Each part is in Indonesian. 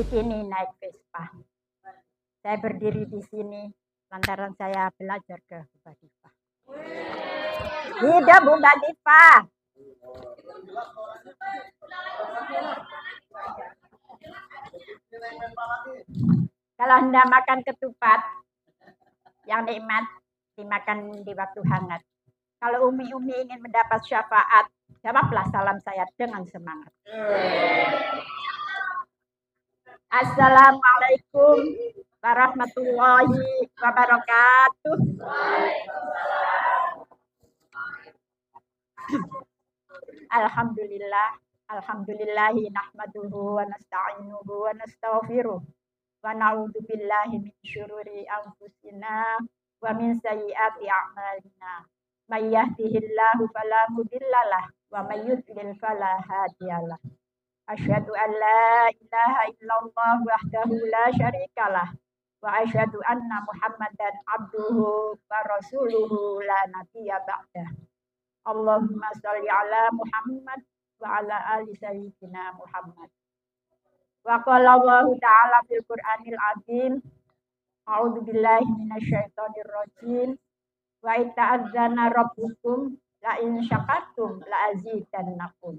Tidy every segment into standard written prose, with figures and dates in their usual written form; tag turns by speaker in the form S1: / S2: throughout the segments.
S1: sini naik Vespa. Saya berdiri di sini lantaran saya belajar ke Bu Diva. Hidup Bu Diva. Kalau Anda makan ketupat yang nikmat, dimakan di waktu hangat. Kalau umi-umi ingin mendapat syafaat, jawablah salam saya dengan semangat. Assalamualaikum warahmatullahi wabarakatuh. Alhamdulillahi nahmaduhu wa nasta'inuhu wa nastaghfiruh wa na'udzu billahi min syururi anfusina wa min sayyiati a'malina. May yahdihillahu fala mudhillalah wa may yudlil fala hadiyalah. Asyhadu an la ilaha illallah wahdahu la syarikalah wa asyhadu anna Muhammadan abduhu wa rasuluhu la nabiyya ba'dah. Allahumma shalli ala Muhammad wa ala ali sayyidina Muhammad. Wa qala Allah ta'ala fil Qur'anil azim, a'udzu billahi minasyaitonir rajim. Wa ta'azzana rabbukum la in syakartum la azidannakum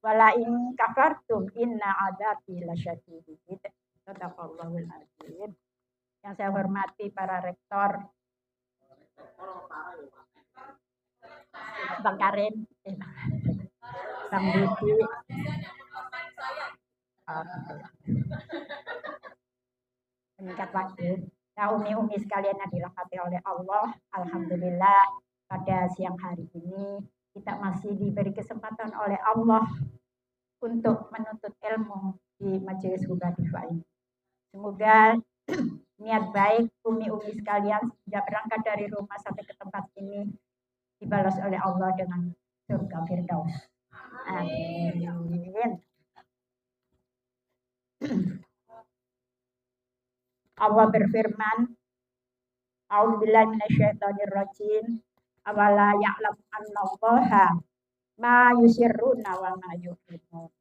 S1: wa la in kafartum inna adzabi lasyadid. Sadaqallahul azim. Yang saya hormati para rektor, Bang Karim, Bang Budi, meningkat waktu. Nah, umi-umi sekalian yang dirahmati oleh Allah, alhamdulillah pada siang hari ini kita masih diberi kesempatan oleh Allah untuk menuntut ilmu di Majelis Bu Diva ini. Semoga niat baik umi-umi sekalian sejak berangkat dari rumah sampai ke tempat ini dibalas oleh Allah dengan surga Firdaus. Amin. Allah berfirman, A'udzubillahi minasyaitonirrajim. Awala ya'lam annallaha ma yusirruna wa ma yu'linun.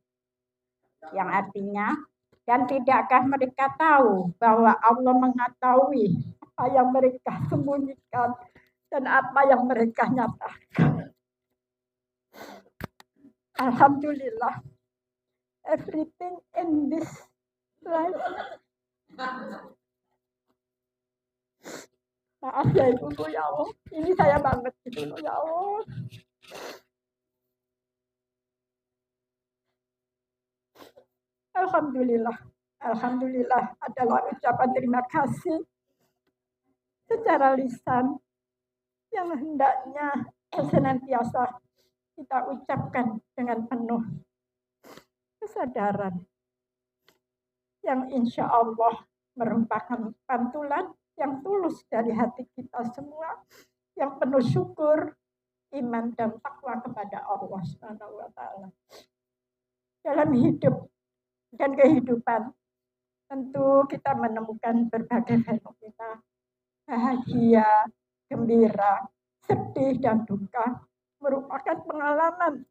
S1: Yang artinya, dan tidakkah mereka tahu bahwa Allah mengetahui apa yang mereka sembunyikan dan apa yang mereka nyatakan. Alhamdulillah, everything in this life. Maaf ya Ibu ya Allah, ini saya banget gitu ya Allah. Alhamdulillah adalah ucapan terima kasih secara lisan yang hendaknya senantiasa kita ucapkan dengan penuh kesadaran yang insya Allah merupakan pantulan yang tulus dari hati kita semua, yang penuh syukur, iman dan takwa kepada Allah Subhanahu wa taala. Dalam hidup dan kehidupan tentu kita menemukan berbagai fenomena bahagia, gembira, sedih dan duka, merupakan pengalaman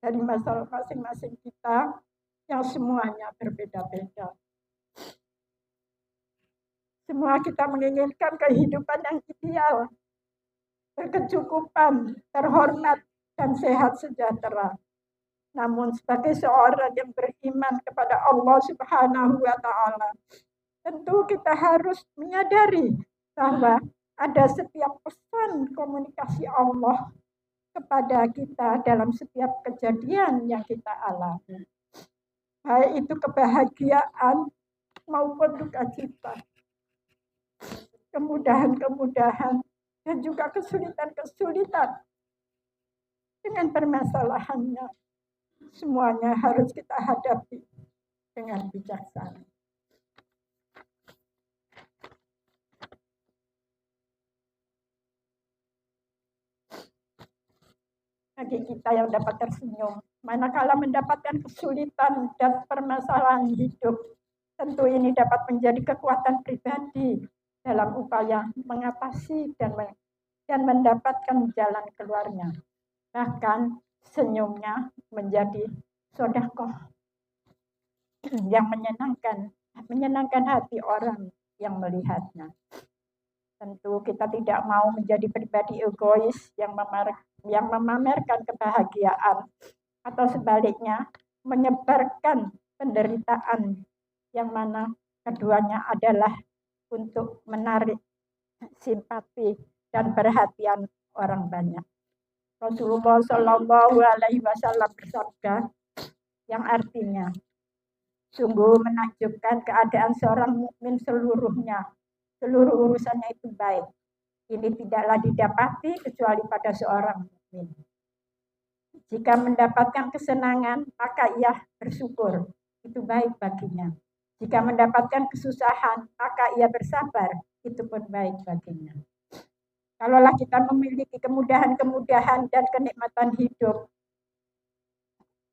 S1: dari masalah masing-masing kita yang semuanya berbeda-beda. Semua kita menginginkan kehidupan yang ideal, berkecukupan, terhormat, dan sehat sejahtera. Namun sebagai seorang yang beriman kepada Allah Subhanahu wa taala, tentu kita harus menyadari bahwa ada setiap pesan komunikasi Allah kepada kita dalam setiap kejadian yang kita alami. Baik itu kebahagiaan maupun duka cita, kemudahan-kemudahan, dan juga kesulitan-kesulitan dengan permasalahannya. Semuanya harus kita hadapi dengan bijaksana. Bagi kita yang dapat tersenyum, manakala mendapatkan kesulitan dan permasalahan hidup, tentu ini dapat menjadi kekuatan pribadi dalam upaya mengatasi dan mendapatkan jalan keluarnya. Bahkan senyumnya menjadi sedekah yang menyenangkan menyenangkan hati orang yang melihatnya. Tentu kita tidak mau menjadi pribadi egois yang memamerkan kebahagiaan atau sebaliknya menyebarkan penderitaan yang mana keduanya adalah untuk menarik simpati dan perhatian orang banyak. Rasulullah Shallallahu Alaihi Wasallam bersabda yang artinya, sungguh menakjubkan keadaan seorang mukmin seluruhnya, seluruh urusannya itu baik. Ini tidaklah didapati kecuali pada seorang mukmin. Jika mendapatkan kesenangan, maka ia bersyukur, itu baik baginya. Jika mendapatkan kesusahan, maka ia bersabar, itu pun baik baginya. Kalaulah kita memiliki kemudahan-kemudahan dan kenikmatan hidup,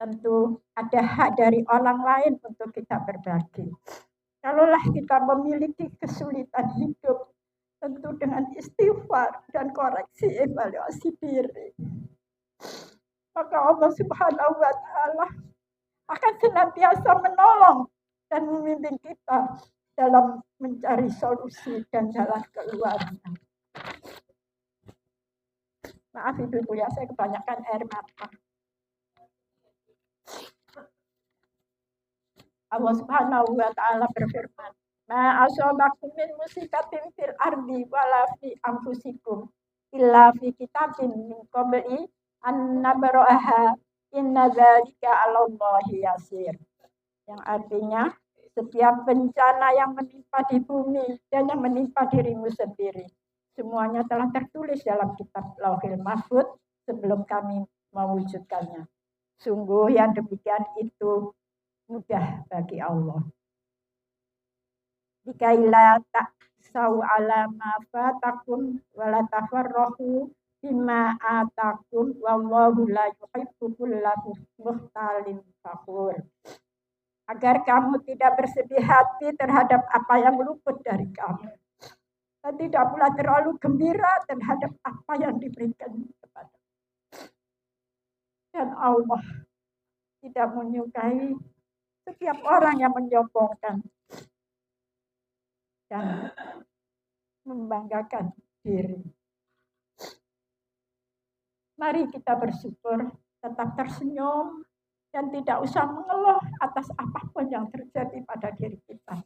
S1: tentu ada hak dari orang lain untuk kita berbagi. Kalaulah kita memiliki kesulitan hidup, tentu dengan istighfar dan koreksi evaluasi diri, maka Allah Subhanahu wa Ta'ala akan senantiasa menolong dan membimbing kita dalam mencari solusi dan jalan keluarnya. Maaf ibu-ibu ya, saya kebanyakan air mata. Allah Subhanahu wa Ta'ala berfirman, ma asobakum min musibatin fil ardi wala fi anfusikum illa fi kitabin min qabli an nabra'aha inna dzalika 'alallahi yasir. Yang artinya setiap bencana yang menimpa di bumi dan yang menimpa dirimu sendiri, semuanya telah tertulis dalam kitab Lauhil Mahfuz sebelum kami mewujudkannya. Sungguh yang demikian itu mudah bagi Allah. Dikaila ta'sau ala ma fatakum wa la tafarrahu bima atakum wallahu la yuhibbu kulla mukhtalin fakhur. Agar kamu tidak bersedih hati terhadap apa yang luput dari kamu, dan tidak pula terlalu gembira terhadap apa yang diberikan kepada. Dan Allah tidak menyukai setiap orang yang menyombongkan dan membanggakan diri. Mari kita bersyukur, tetap tersenyum, dan tidak usah mengeluh atas apapun yang terjadi pada diri kita.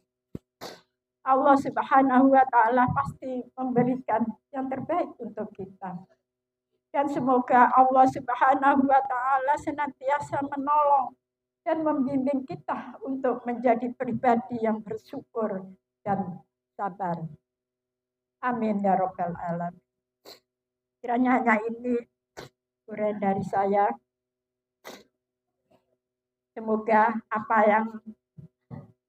S1: Allah Subhanahu wa Ta'ala pasti memberikan yang terbaik untuk kita. Dan semoga Allah Subhanahu wa Ta'ala senantiasa menolong dan membimbing kita untuk menjadi pribadi yang bersyukur dan sabar. Amin ya Rabbal Alamin. Kiranya hanya ini uraian dari saya. Semoga apa yang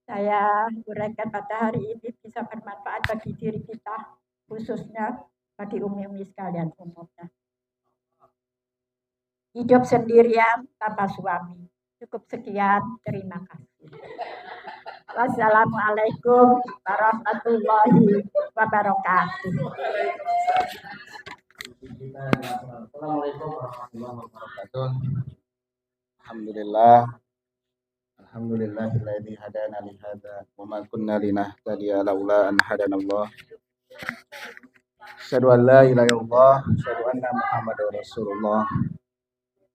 S1: saya uraikan pada hari ini bisa bermanfaat bagi diri kita, khususnya bagi umi-umi sekalian umumnya. Hidup sendirian tanpa suami. Cukup sekian, terima kasih. Wassalamualaikum warahmatullahi wabarakatuh.
S2: Assalamualaikum warahmatullahi wabarakatuh. Alhamdulillahilladzi hadana li hadza wa ma kunna linahtadiya laula an hadanallah. Asyhadu an la ilaha illallah, asyhadu anna Muhammadar Rasulullah.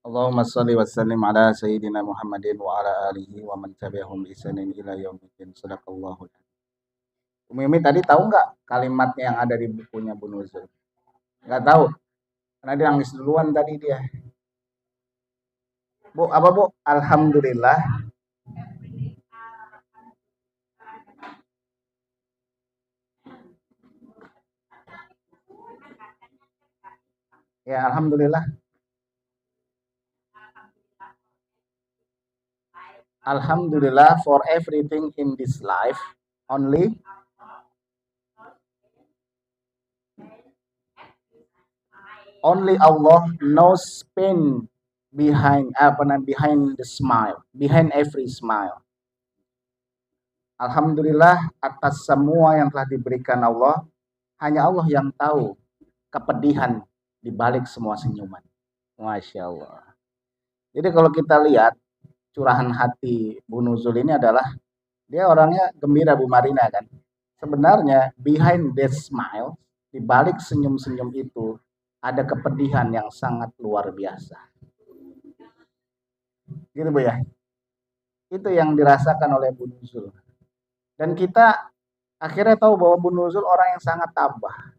S2: Allahumma shalli wa sallim ala sayyidina Muhammadin wa ala alihi wa man tabi'ahum bi ihsanin ila yaumiddin. Shadaqallahu. Umi tadi tahu nggak kalimatnya yang ada di bukunya Bu Nuzul? Nggak tahu, karena dia nangis duluan tadi dia. Bu, apa Bu? Alhamdulillah. Ya, alhamdulillah. Alhamdulillah for everything in this life. Only Allah knows pain behind the smile, behind every smile. Alhamdulillah atas semua yang telah diberikan Allah, hanya Allah yang tahu kepedihan di balik semua senyuman. Masya Allah. Jadi kalau kita lihat curahan hati Bu Nuzul ini adalah Dia orangnya gembira Bu Marina kan. Sebenarnya behind that smile, di balik senyum-senyum itu ada kepedihan yang sangat luar biasa. Gitu Bu ya. Itu yang dirasakan oleh Bu Nuzul. Dan kita akhirnya tahu bahwa Bu Nuzul orang yang sangat tabah.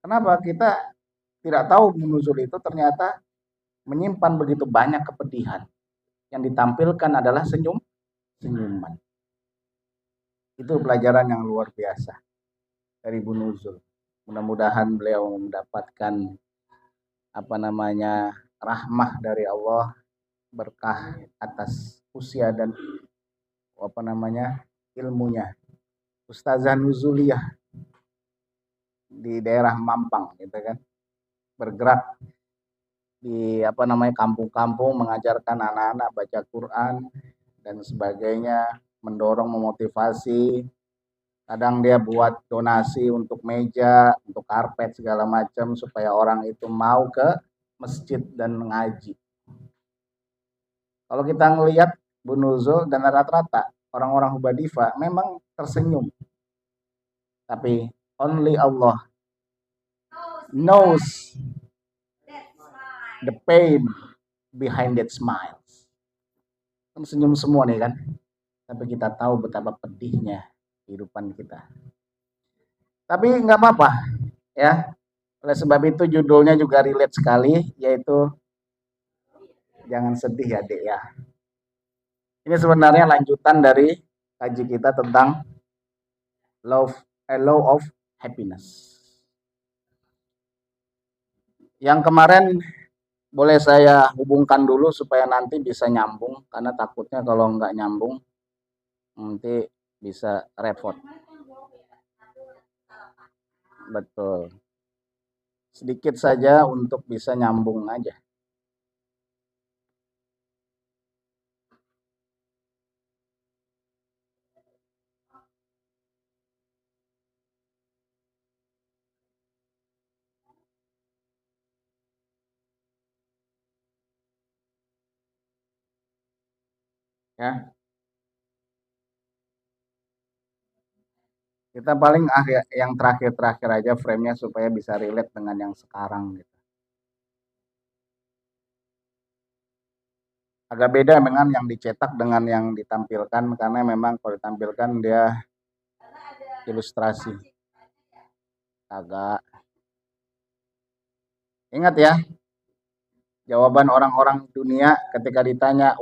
S2: Kenapa? Kita tidak tahu Bu Nuzul itu ternyata menyimpan begitu banyak kepedihan. Yang ditampilkan adalah senyuman. Itu pelajaran yang luar biasa dari Bu Nuzul. Mudah-mudahan beliau mendapatkan rahmah dari Allah, berkah atas usia dan ilmunya. Ustazah Nuzuliyah di daerah Mampang gitu kan. Bergerak di kampung-kampung mengajarkan anak-anak baca Quran dan sebagainya, mendorong, memotivasi. Kadang dia buat donasi untuk meja, untuk karpet segala macam supaya orang itu mau ke masjid dan mengaji. Kalau kita ngelihat Bu Nuzul dan rata-rata orang-orang Hubadifa memang tersenyum. Tapi only Allah knows the pain behind that smile. Kan senyum semua nih kan. Tapi kita tahu betapa pedihnya kehidupan kita. Tapi nggak apa-apa ya. Oleh sebab itu judulnya juga relate sekali, yaitu jangan sedih ya Dek ya. Ini sebenarnya lanjutan dari kaji kita tentang law of happiness. Yang kemarin boleh saya hubungkan dulu supaya nanti bisa nyambung, karena takutnya kalau nggak nyambung nanti bisa repot. Betul. Sedikit saja untuk bisa nyambung aja. Ya. Kita paling yang terakhir aja frame-nya supaya bisa relate dengan yang sekarang gitu. Agak beda dengan yang dicetak dengan yang ditampilkan, karena memang kalau ditampilkan dia ilustrasi. Agak. Ingat ya, jawaban orang-orang dunia ketika ditanya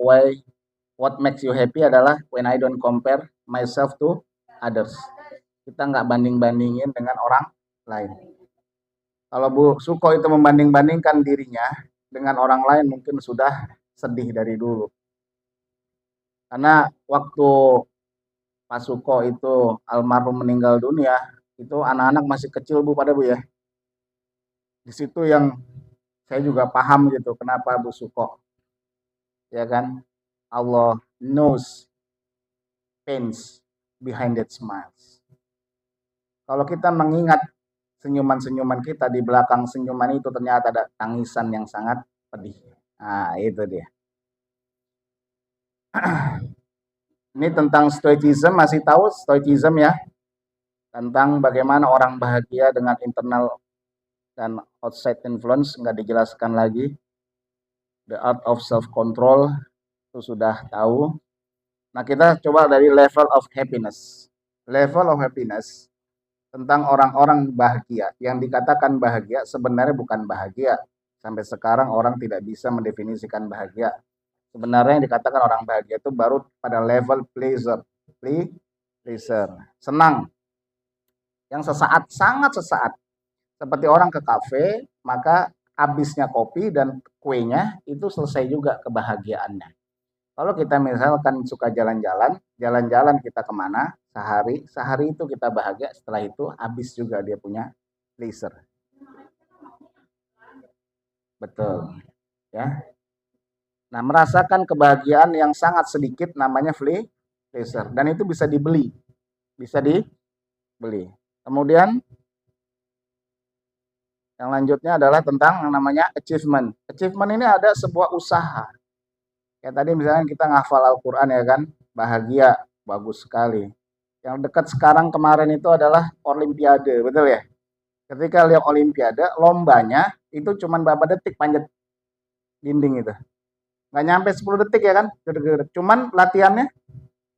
S2: what makes you happy adalah when I don't compare myself to others. Kita nggak banding-bandingin dengan orang lain. Kalau Bu Suko itu membanding-bandingkan dirinya dengan orang lain mungkin sudah sedih dari dulu. Karena waktu Pak Suko itu almarhum meninggal dunia, itu anak-anak masih kecil Bu pada Bu ya. Di situ yang saya juga paham gitu kenapa Bu Suko. Ya kan? Allah knows pains behind that smiles. Kalau kita mengingat senyuman-senyuman kita, di belakang senyuman itu ternyata ada tangisan yang sangat pedih. Nah, itu dia. Ini tentang stoicism, masih tahu stoicism ya? Tentang bagaimana orang bahagia dengan internal dan outside influence, nggak dijelaskan lagi. The art of self-control, itu sudah tahu. Nah, kita coba dari level of happiness. Level of happiness tentang orang-orang bahagia. Yang dikatakan bahagia sebenarnya bukan bahagia. Sampai sekarang orang tidak bisa mendefinisikan bahagia. Sebenarnya yang dikatakan orang bahagia itu baru pada level pleasure. Pleasure. Senang. Yang sesaat, sangat sesaat. Seperti orang ke kafe, maka habisnya kopi dan kuenya itu selesai juga kebahagiaannya. Kalau kita misalkan suka jalan-jalan kita kemana, sehari itu kita bahagia, setelah itu habis juga dia punya pleasure. Betul. Ya. Nah, merasakan kebahagiaan yang sangat sedikit namanya pleasure, dan itu bisa dibeli. Bisa dibeli. Kemudian yang lanjutnya adalah tentang yang namanya achievement. Achievement ini ada sebuah usaha. Kayak tadi misalnya kita ngafal Al-Quran ya kan, bahagia bagus sekali. Yang dekat sekarang kemarin itu adalah Olimpiade, betul ya? Ketika lihat Olimpiade, lombanya itu cuma berapa detik panjat dinding itu. Nggak nyampe 10 detik ya kan? Cuman latihannya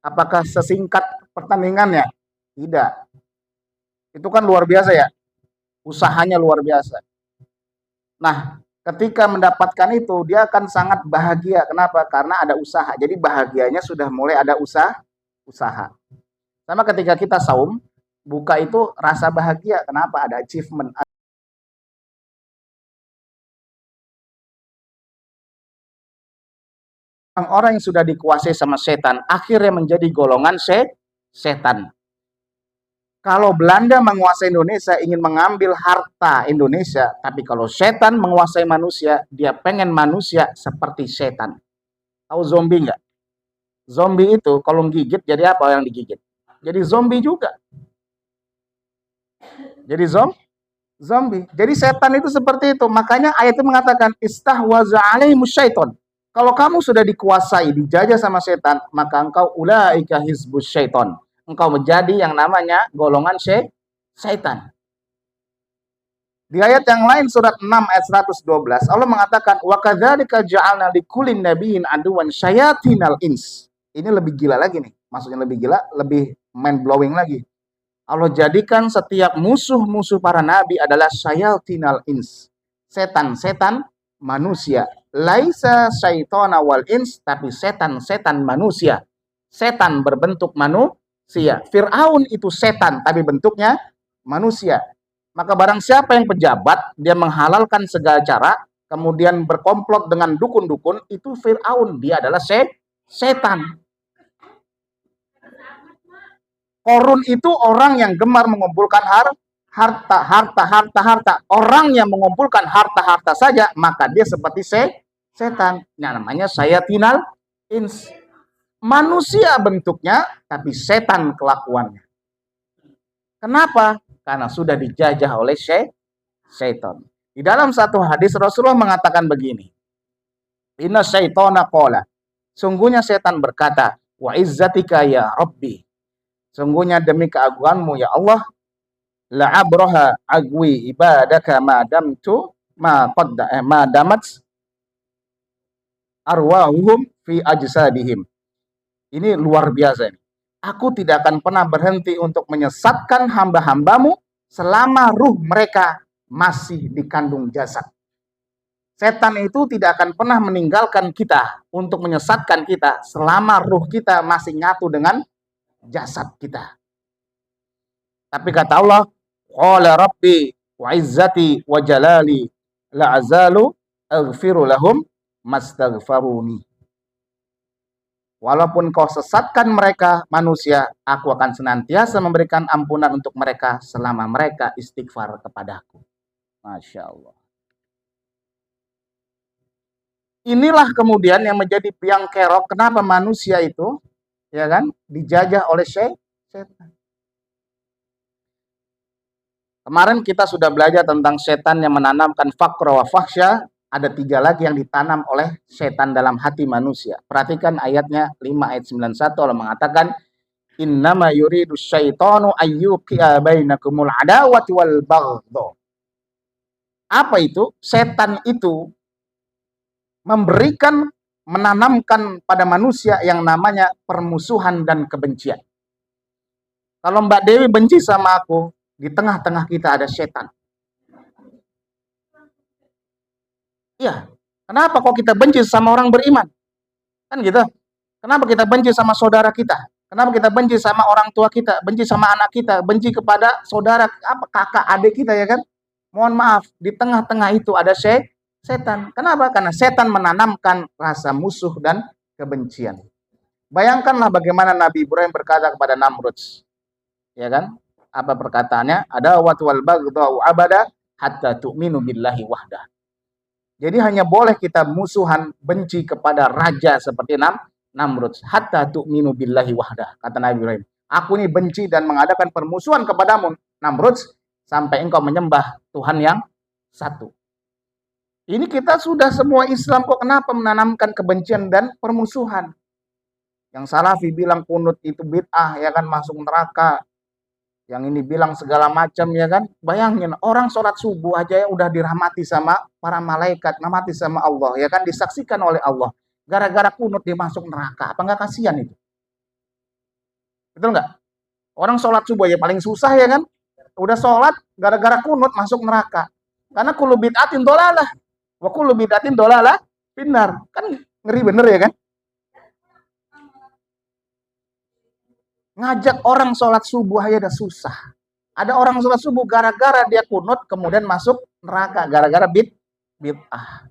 S2: apakah sesingkat pertandingannya? Tidak. Itu kan luar biasa ya. Usahanya luar biasa. Nah, ketika mendapatkan itu, dia akan sangat bahagia. Kenapa? Karena ada usaha. Jadi bahagianya sudah mulai ada usaha. Sama ketika kita saum, buka itu rasa bahagia. Kenapa? Ada achievement. Orang-orang yang sudah dikuasai sama setan, akhirnya menjadi golongan setan. Kalau Belanda menguasai Indonesia, ingin mengambil harta Indonesia. Tapi kalau setan menguasai manusia, dia pengen manusia seperti setan. Tahu zombie nggak? Zombie itu kalau gigit, jadi apa yang digigit? Jadi zombie juga. Jadi zombie. Jadi setan itu seperti itu. Makanya ayat itu mengatakan, istahwaza alaihimus syaiton. Kalau kamu sudah dikuasai, dijajah sama setan, maka engkau ulaika hizbus syaiton. Engkau menjadi yang namanya golongan syaitan. Di ayat yang lain surat 6 ayat 112 Allah mengatakan wa kadzalika ja'alna likulli nabiyyin aduwan syayatinal ins. Ini lebih gila lagi nih. Maksudnya lebih gila, lebih mind blowing lagi. Allah jadikan setiap musuh-musuh para nabi adalah syayatinal ins. Setan-setan manusia. Laisa syaitana wal ins, tapi setan-setan manusia. Setan berbentuk manusia. Fir'aun itu setan, tapi bentuknya manusia. Maka barang siapa yang pejabat, dia menghalalkan segala cara, kemudian berkomplot dengan dukun-dukun, itu Fir'aun. Dia adalah setan. Korun itu orang yang gemar mengumpulkan harta. Orang yang mengumpulkan harta saja, maka dia seperti setan. Nah, namanya syayatinal ins. Manusia bentuknya, tapi setan kelakuannya. Kenapa? Karena sudah dijajah oleh syaitan. Di dalam satu hadis Rasulullah mengatakan begini. Inna syaitana qala. Sungguhnya setan berkata, wa izzatika ya Rabbi. Sungguhnya demi keagunganmu ya Allah, la abraha agwi ibadaka ma damat arwahuhum fi ajsadihim. Ini luar biasa ini. Aku tidak akan pernah berhenti untuk menyesatkan hamba-hambamu selama ruh mereka masih dikandung jasad. Setan itu tidak akan pernah meninggalkan kita untuk menyesatkan kita selama ruh kita masih nyatu dengan jasad kita. Tapi kata Allah, qala rabbi wa izzati wa jalali la azalu aghfiru lahum mastaghfaruni. Walaupun kau sesatkan mereka manusia, aku akan senantiasa memberikan ampunan untuk mereka selama mereka istighfar kepadaku. Masya Allah. Inilah kemudian yang menjadi biang kerok kenapa manusia itu, ya kan, dijajah oleh setan. Kemarin kita sudah belajar tentang setan yang menanamkan faqra wa fahsya. Ada 3 lagi yang ditanam oleh setan dalam hati manusia. Perhatikan ayatnya 5 ayat 91 Allah mengatakan innama yuridu syaitanu ayyuqi'a bainakumul adawati wal baghdha. Apa itu? Setan itu menanamkan pada manusia yang namanya permusuhan dan kebencian. Kalau Mbak Dewi benci sama aku, di tengah-tengah kita ada setan. Iya, kenapa kok kita benci sama orang beriman? Kan gitu. Kenapa kita benci sama saudara kita? Kenapa kita benci sama orang tua kita? Benci sama anak kita? Benci kepada saudara, kakak, adik kita ya kan? Mohon maaf, di tengah-tengah itu ada setan. Kenapa? Karena setan menanamkan rasa musuh dan kebencian. Bayangkanlah bagaimana Nabi Ibrahim berkata kepada Namrud. Ya kan? Apa perkataannya? Ada wal baghdha abada hatta tu'minu billahi wahdah. Jadi hanya boleh kita musuhan, benci kepada raja seperti Namrud. Hatta tu'minu billahi wahdah. Kata Nabi Ibrahim. Aku ini benci dan mengadakan permusuhan kepadamu, Namrud, sampai engkau menyembah Tuhan yang satu. Ini kita sudah semua Islam, kok kenapa menanamkan kebencian dan permusuhan? Yang Salafi bilang kunut itu bid'ah, ya kan, masuk neraka. Yang ini bilang segala macam, ya kan. Bayangin, orang sholat subuh aja ya udah dirahmati sama para malaikat, dirahmati sama Allah, ya kan, disaksikan oleh Allah. Gara-gara kunut dia masuk neraka. Apa nggak kasihan itu? Betul nggak? Orang sholat subuh aja paling susah, ya kan. Udah sholat, gara-gara kunut masuk neraka. Karena kullu bid'atin dolalah. Wa kullu bid'atin dolalah benar. Kan ngeri bener, ya kan. Ngajak orang sholat subuh aja udah susah. Ada orang sholat subuh gara-gara dia kunut kemudian masuk neraka gara-gara bid'ah.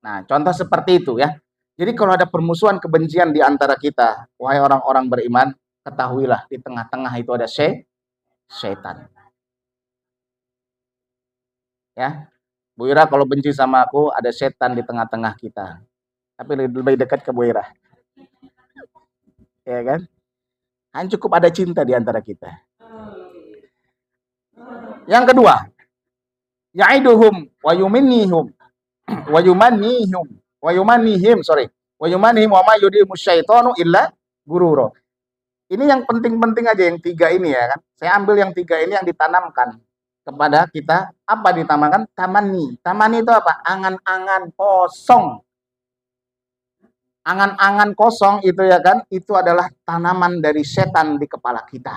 S2: Nah, contoh seperti itu ya. Jadi kalau ada permusuhan kebencian di antara kita, wahai orang-orang beriman, ketahuilah di tengah-tengah itu ada syaitan. Ya. Bu Ira kalau benci sama aku, ada setan di tengah-tengah kita. Tapi lebih dekat ke Bu Ira. Ya kan? Kan cukup ada cinta di antara kita. Yang kedua, ya'iduhum wa yumannihum wa yumannihim wa ma yudimu syaitanu illa gururo. Ini yang penting-penting aja, yang tiga ini ya kan. Saya ambil yang tiga ini yang ditanamkan kepada kita. Apa ditanamkan? Tamani. Tamani itu apa? Angan-angan kosong. Angan-angan kosong itu ya kan, itu adalah tanaman dari setan di kepala kita.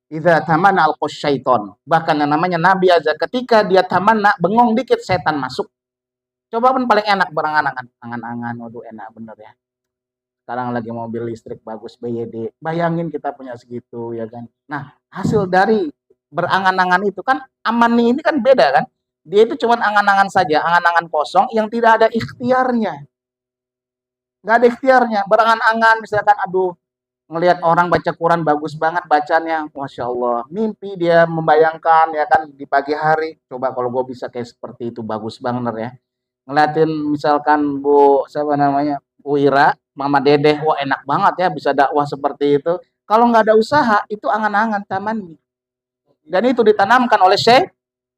S2: Idza tamana al-syaiton. Bahkan yang namanya Nabi aja ketika dia tamanna, bengong dikit setan masuk. Coba pun paling enak berangan-angan. Angan-angan, waduh enak bener ya. Sekarang lagi mobil listrik bagus BYD. Bayangin kita punya segitu ya kan. Nah, hasil dari berangan-angan itu kan, amani ini kan beda kan. Dia itu cuma angan-angan saja, angan-angan kosong yang tidak ada ikhtiarnya. Nggak ada ikhtiarnya, berangan-angan misalkan, aduh, ngelihat orang baca Quran bagus banget bacanya, Masya Allah, mimpi dia membayangkan ya kan di pagi hari, coba kalau gue bisa kayak seperti itu, bagus banget ya. Ngeliatin misalkan siapa namanya, Bu Ira, Mama Dedeh, wah enak banget ya bisa dakwah seperti itu. Kalau nggak ada usaha, itu angan-angan taman. Dan itu ditanamkan oleh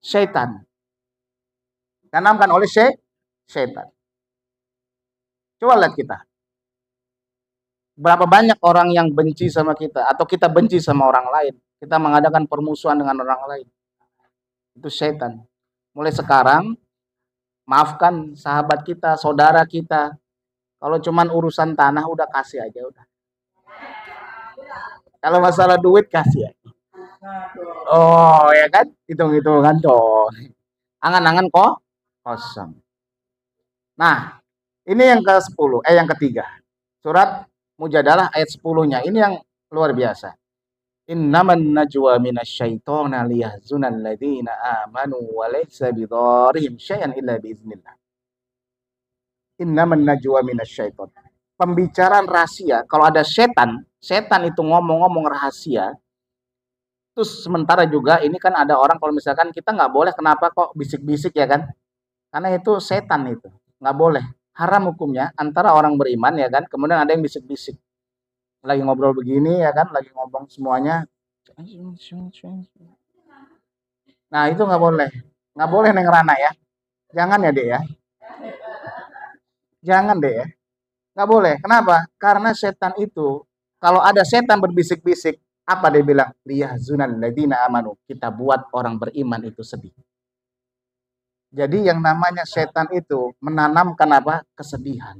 S2: syaitan. Tanamkan oleh syaitan. Coba lihat kita. Berapa banyak orang yang benci sama kita, atau kita benci sama orang lain. Kita mengadakan permusuhan dengan orang lain. Itu syaitan. Mulai sekarang, maafkan sahabat kita, saudara kita. Kalau cuman urusan tanah, udah kasih aja udah. Kalau masalah duit, kasih aja. Oh ya kan, hitung-hitungan tuh. Angan-angan kok kosong. Nah, ini yang ke-10, yang ketiga. Surat Mujadalah ayat 10-nya. Ini yang luar biasa. Innaman najwa minasyaitonir liyahzunal ladzina amanu wa laysa bidarrihim syai'an illa biiznillah. Innaman najwa minasyaiton. Pembicaraan rahasia, kalau ada setan itu ngomong-ngomong rahasia. Terus sementara juga ini kan ada orang kalau misalkan kita nggak boleh, kenapa kok bisik-bisik ya kan? Karena itu setan itu, nggak boleh. Haram hukumnya antara orang beriman ya kan, kemudian ada yang bisik-bisik. Lagi ngobrol begini ya kan, lagi ngomong semuanya. Nah itu nggak boleh. Nggak boleh Neng Rana ya. Jangan ya Dek ya. Jangan Dek ya. Nggak boleh. Kenapa? Karena setan itu, kalau ada setan berbisik-bisik, apa dia bilang? Liyahzunal ladzina amanu. Kita buat orang beriman itu sedih. Jadi yang namanya setan itu menanamkan apa? Kesedihan.